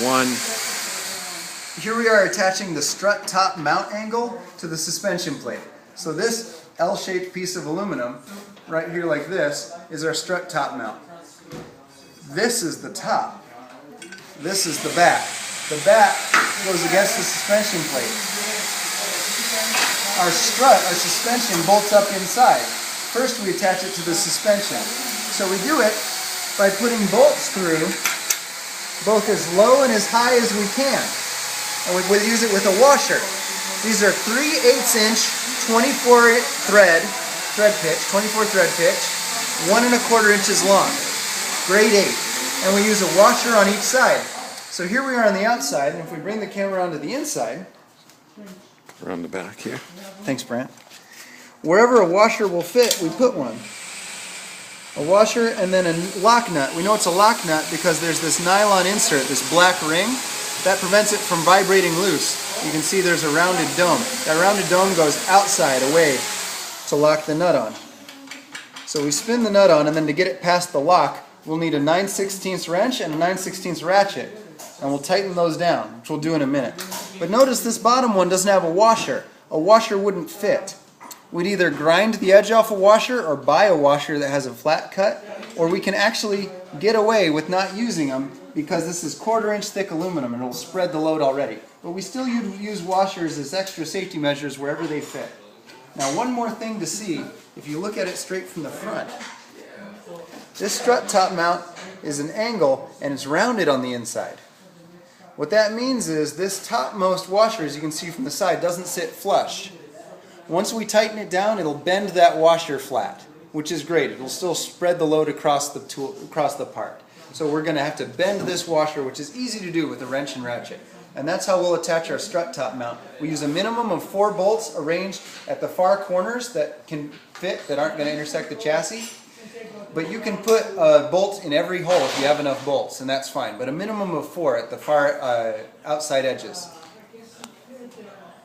1. Here we are attaching the strut top mount angle to the suspension plate. So this L-shaped piece of aluminum, right here like this, is our strut top mount. This is the top. This is the back. The back goes against the suspension plate. Our strut, our suspension, bolts up inside. First we attach it to the suspension. So we do it by putting bolts through both as low and as high as we can. And we use it with a washer. These are 3/8 inch 24 thread pitch, 24 thread pitch, 1 1/4 inches long, grade 8. And we use a washer on each side. So here we are on the outside, and if we bring the camera onto the inside, Around the back here. thanks Brant, wherever a washer will fit, we put one. A washer and then a lock nut. We know it's a lock nut because there's this nylon insert, this black ring, that prevents it from vibrating loose. You can see there's a rounded dome. That rounded dome goes outside, away, to lock the nut on. So we spin the nut on, and then to get it past the lock, we'll need a 9/16 wrench and a 9/16 ratchet. And we'll tighten those down, which we'll do in a minute. But notice this bottom one doesn't have a washer. A washer wouldn't fit. We'd either grind the edge off a washer or buy a washer that has a flat cut, or we can actually get away with not using them because this is 1/4 inch thick aluminum and it'll spread the load already. But we still use washers as extra safety measures wherever they fit. Now one more thing to see, if you look at it straight from the front. This strut top mount is an angle and it's rounded on the inside. What that means is this topmost washer, as you can see from the side, doesn't sit flush. Once we tighten it down, it'll bend that washer flat, which is great. It'll still spread the load across the part. So we're going to have to bend this washer, which is easy to do with a wrench and ratchet. And that's how we'll attach our strut top mount. We use a minimum of 4 bolts arranged at the far corners that can fit, that aren't going to intersect the chassis. But you can put a bolt in every hole if you have enough bolts, and that's fine. But a minimum of 4 at the far outside edges.